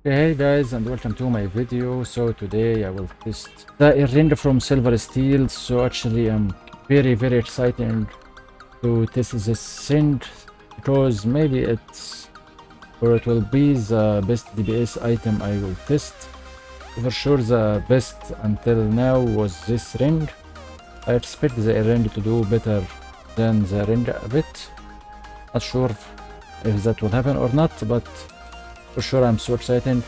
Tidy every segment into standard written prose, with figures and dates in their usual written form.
Hey guys, and welcome to my video. So today I will test the Erend from Silver Steel. So actually I'm very excited to test this Send because maybe it will be the best DPS item I will test. For sure the best until now was this ring. I expect the Erend to do better than the ring a bit. Not sure if that will happen or not, but for sure I'm so excited.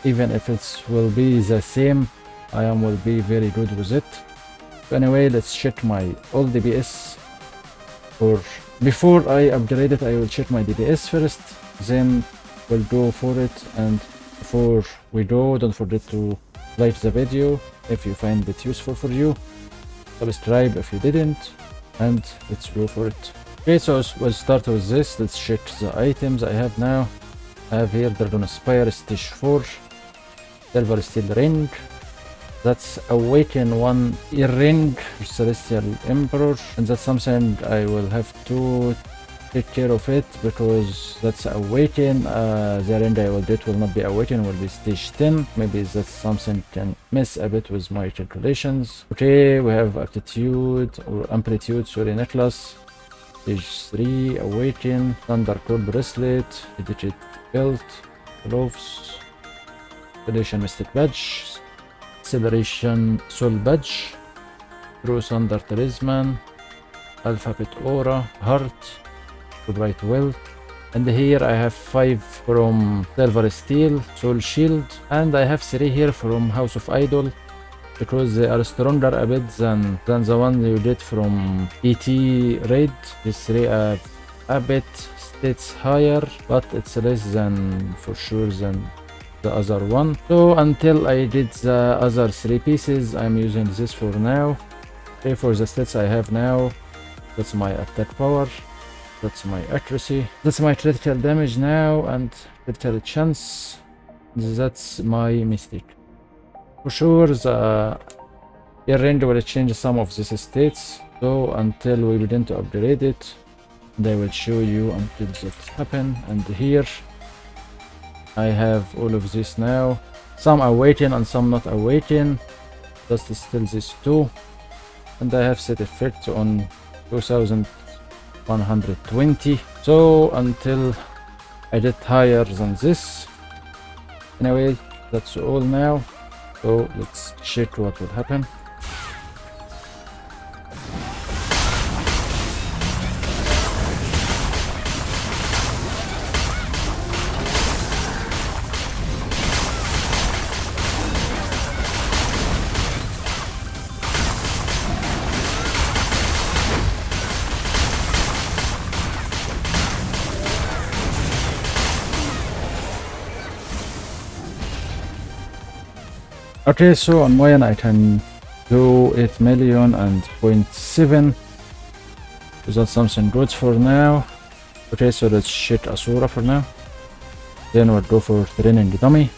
Even if it will be the same, I will be very good with it. So anyway, let's check my old DPS. Or before I upgrade it, I will check my DPS first, then we'll go for it. And before we go, don't forget to like the video if you find it useful for you, subscribe if you didn't, and let's go for it. Okay, so we'll start with this. Let's check the items I have now. I have here Dragon Spire Stage 4, Silver Steel Ring. That's Awaken 1 Ring, Celestial Emperor, and that's something I will have to take care of it because that's Awaken. The ring I will get will not be Awaken, will be Stage 10. Maybe that's something can mess a bit with my calculations. Okay, we have Aptitude or Amplitude, sorry, Necklace. Stage 3, Awaken, Thunder Core Bracelet, Digit Belt, Gloves, Acceleration Mystic Badge, Acceleration Soul Badge, True Thunder Talisman, Alphabet Aura, Heart, Bright Will. And here I have 5 from Silver Steel, Soul Shield, and I have 3 here from House of Idol, because they are stronger a bit than the one you get from ET Raid. These 3 are a bit stats higher, but it's less than for sure than the other one. So until I get the other 3 pieces, I'm using this for now. Okay, for the stats I have now, that's my attack power, that's my accuracy, that's my critical damage now, and critical chance, that's my mystic. For sure the range will change some of these states, so until we begin to upgrade it, and I will show you until that happen. And here I have all of this now, some awaken and some not awaken, just still these 2, and I have set effect on 2120, so until I get higher than this. Anyway, that's all now. So let's check what will happen. Okay, so on my end I can do 8 million and 0.7. So that's something good for now. Okay, so let's check Asura for now. Then we'll go for training dummy.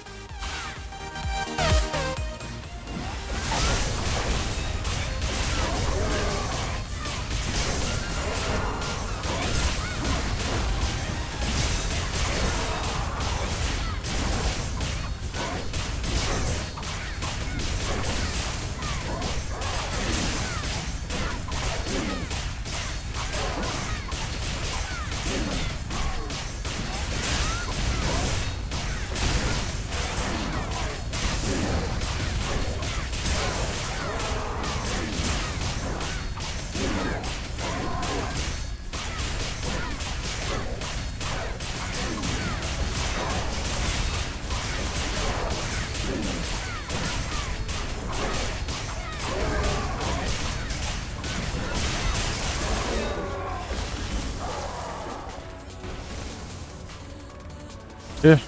Okay,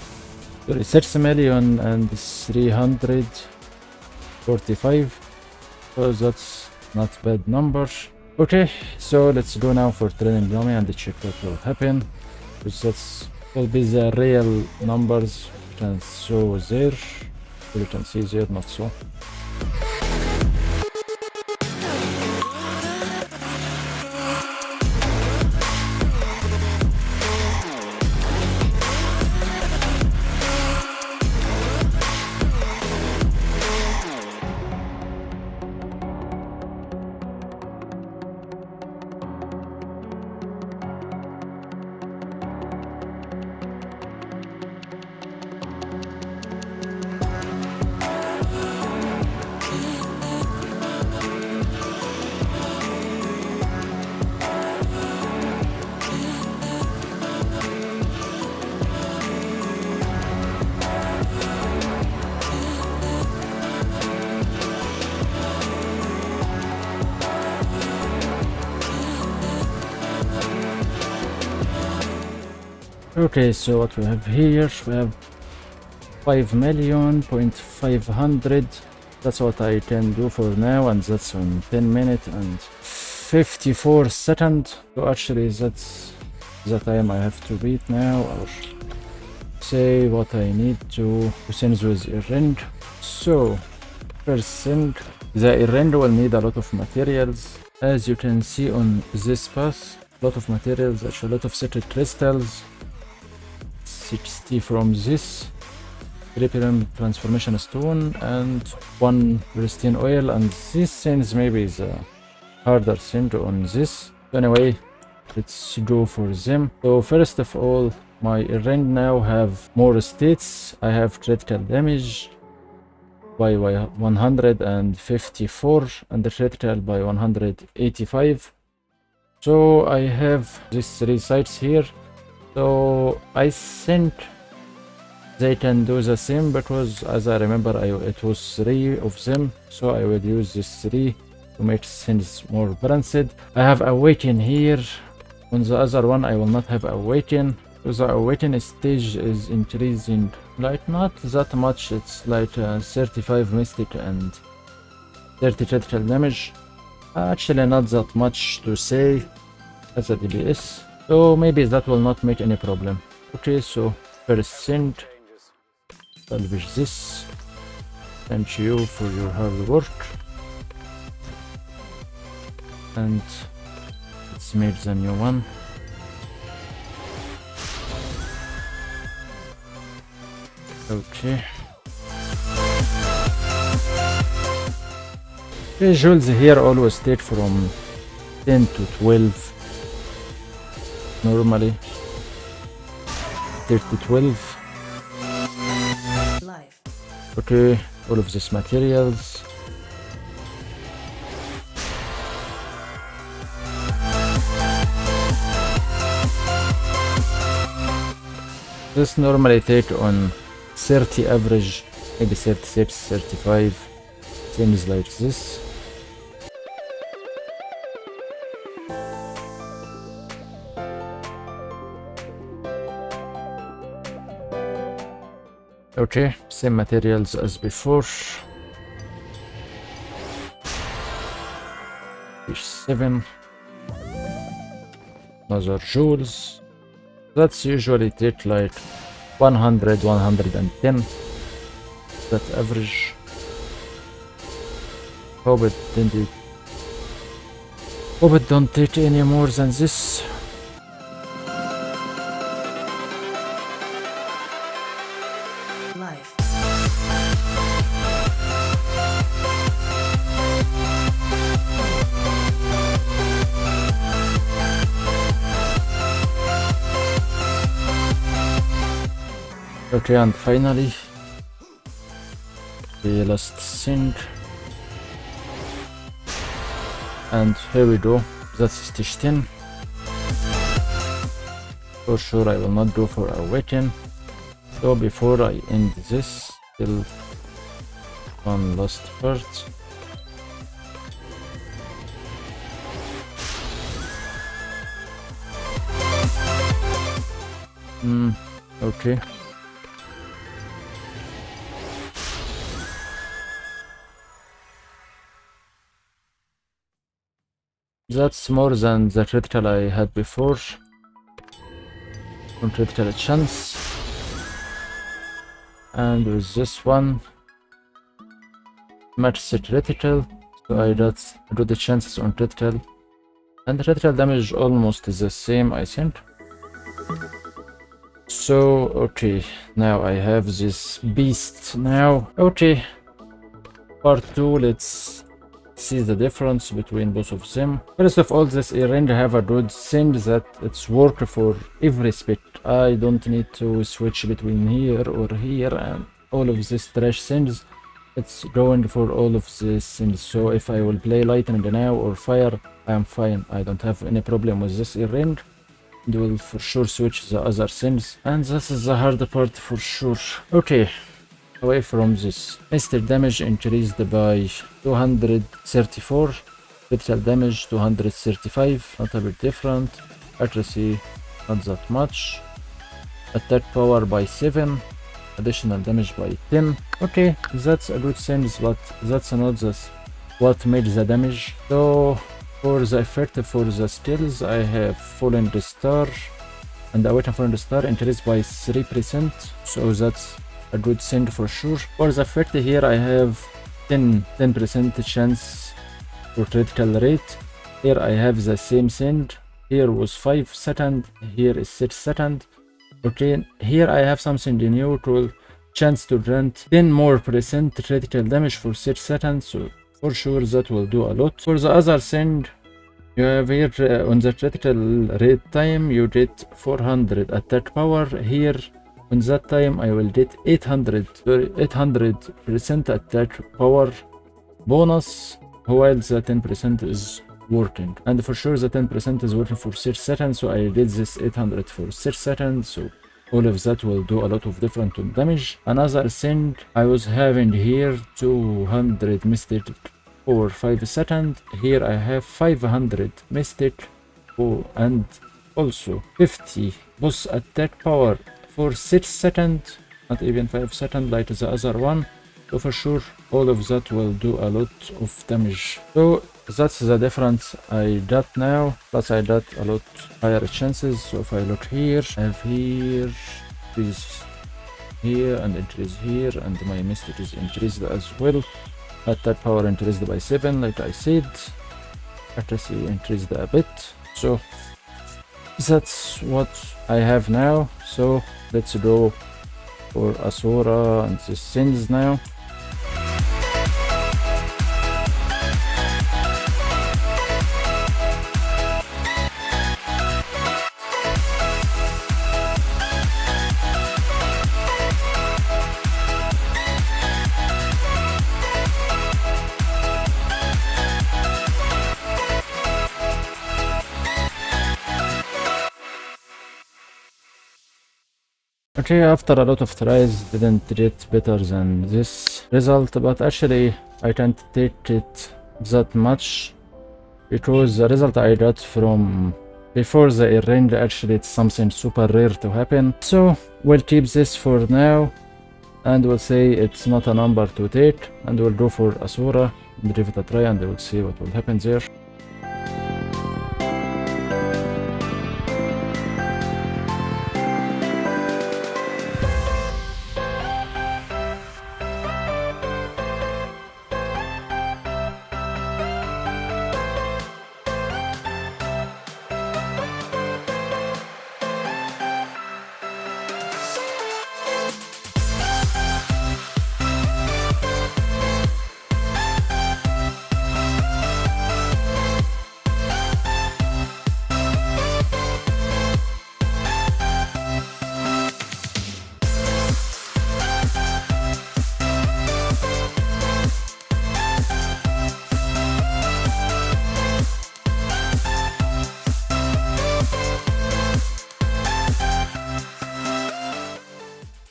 36 million and 345. So that's not bad numbers. Okay, so let's go now for training dummy and check what will happen, because that's will be the real numbers you can show there. You can see there, not so. Okay, so what we have here, we have 5,000,500. That's what I can do for now, and that's on 10 minutes and 54 seconds. So actually that's the time I have to beat now, or say what I need to send with errand. So first send, the errand will need a lot of materials, as you can see on this path. A lot of materials, actually a lot of sacred crystals, 60 from this Repelum transformation stone and 1 pristine oil, and this sends maybe is a harder send on this. So anyway, let's go for them. So first of all, my errand now have more states. I have critical damage by 154 and the critical by 185. So I have these 3 sites here. So I think they can do the same, because as I remember it was 3 of them, so I will use this 3 to make things more balanced. I have awaken here. On the other one I will not have awaken, because the awaken stage is increasing like not that much. It's like 35 mystic and 30 critical damage. Actually not that much to say as a DPS, so maybe that will not make any problem. Okay, so first send, salvage this. Thank you for your hard work, and let's make the new one. Okay. Visuals here always take from 10 to 12. Normally 10 to 12. Okay, all of these materials. This normally take on 30 average, maybe 36, 35, things like this. Okay, same materials as before. Fish 7. Another jewels. That's usually take like 100, 110. That average. Hope it don't take any more than this. Okay, and finally the last thing, and here we go. That's stage 10. For sure I will not go for awaken. So before I end this, still one last part. Okay. That's more than the critical I had before. One critical chance. And with this one, match the critical. So I do the chances on critical. And the critical damage almost is the same, I think. So, okay, now I have this beast now. Okay, part 2, let's see the difference between both of them. First of all, this errand have a good thing that it's work for every spec. I don't need to switch between here or here and all of these trash things. It's going for all of these things. So if I will play lightning now or fire, I am fine. I don't have any problem with this errand. It will for sure switch the other things, and this is the hard part for sure. Okay. Away from this, instant damage increased by 234, critical damage 235, not a bit different, accuracy not that much, attack power by 7, additional damage by 10. Okay, that's a good thing, but that's not what made the damage. So for the effect for the skills, I have Fallen Star and Awaken Fallen Star increased by 3%, so that's a good thing for sure. For the effect here, I have 10% chance for critical rate. Here I have the same thing. Here was 5 seconds, here is 6 seconds. Okay, here I have something new, to chance to grant 10 more percent critical damage for 6 seconds, so for sure that will do a lot. For the other thing, you have here on the critical rate time, you get 400 attack power. Here on that time, I will get 800% attack power bonus, while the 10% is working. And for sure the 10% is working for 6 seconds, so I did this 800 for 6 seconds, so all of that will do a lot of different damage. Another thing, I was having here 200 mystic for 5 seconds. Here I have 500 mystic and also 50 boss attack power for 6 seconds, not even 5 seconds like the other one. So for sure all of that will do a lot of damage. So that's the difference I got now, plus I got a lot higher chances. So if I look here, I have here, increase here and increase here, and my mystic is increased as well. Attack power increased by 7 like I said, accuracy increased a bit. So that's what I have now. So let's go for Asura and the things now. Okay, after a lot of tries, didn't get better than this result, but actually I can't take it that much, because the result I got from before the range, actually it's something super rare to happen. So we'll keep this for now, and we'll say it's not a number to take, and we'll go for Asura and give it a try, and we'll see what will happen there.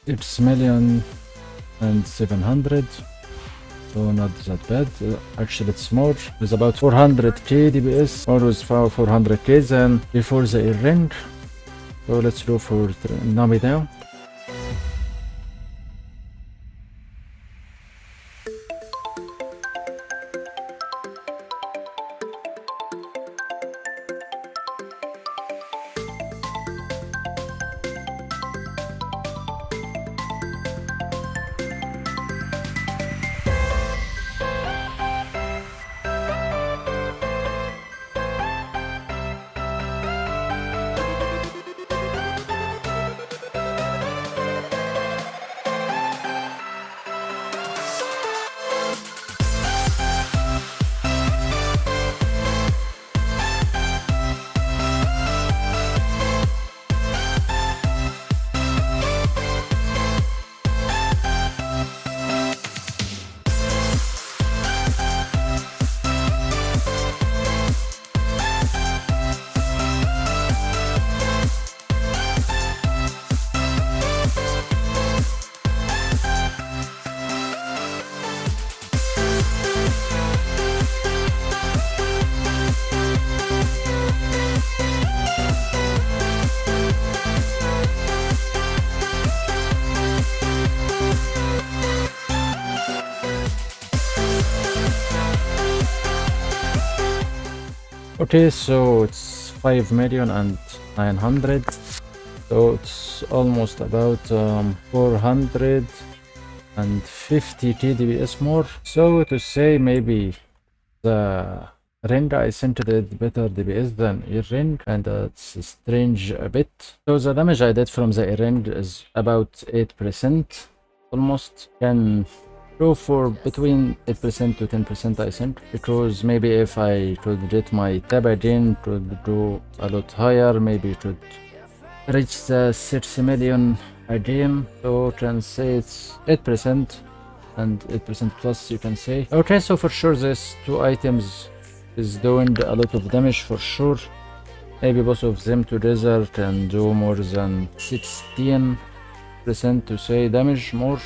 It's 1,700,000, so not that bad. Actually it's more, with about 400k DPS, or with 400k than before the event. So let's go for Nami now. Okay, so it's 5,900,000. So it's almost about 450 TDPS more. So to say maybe the rend I sent did better DPS than rend, and that's strange a bit. So the damage I did from the rend is about 8%, almost. Can go for between 8% to 10% I think, because maybe if I could get my tab again, could go a lot higher, maybe it could reach the 6 million again. So can say it's 8% and 8% plus, you can say. Okay, so for sure these two items is doing a lot of damage for sure. Maybe both of them together can do more than 16% to say damage more.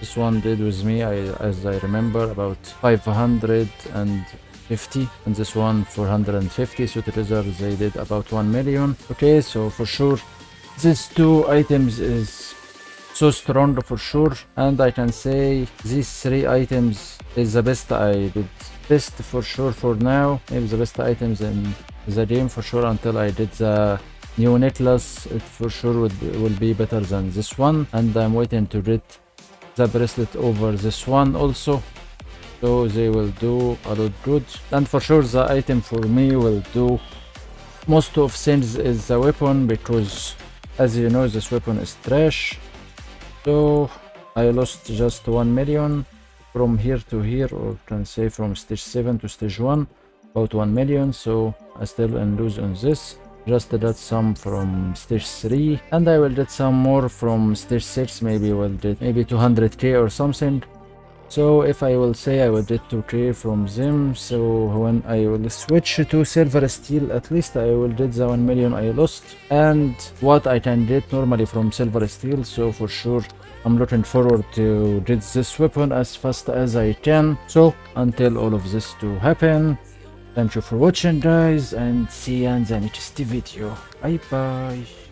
This one did with me, as I remember, about 550, and this one 450, so together they did about 1 million. Okay, so for sure these two items is so strong for sure, and I can say these three items is the best I did test for sure for now. Maybe the best items in the game for sure until I did the new necklace. It for sure will be better than this one, and I'm waiting to get the bracelet over this one also, so they will do a lot good. And for sure the item for me will do most of things is the weapon, because as you know this weapon is trash. So I lost just 1 million from here to here, or can say from stage 7 to stage 1, about 1 million. So I still lose on this. Just did some from stage 3, and I will get some more from stage 6. Maybe will get maybe 200k or something. So if I will say I will get 2k from them, so when I will switch to silver steel, at least I will get the 1 million I lost, and what I can get normally from silver steel. So for sure I'm looking forward to get this weapon as fast as I can. So until all of this to happen, thank you for watching guys, and see you in the next video. Bye bye.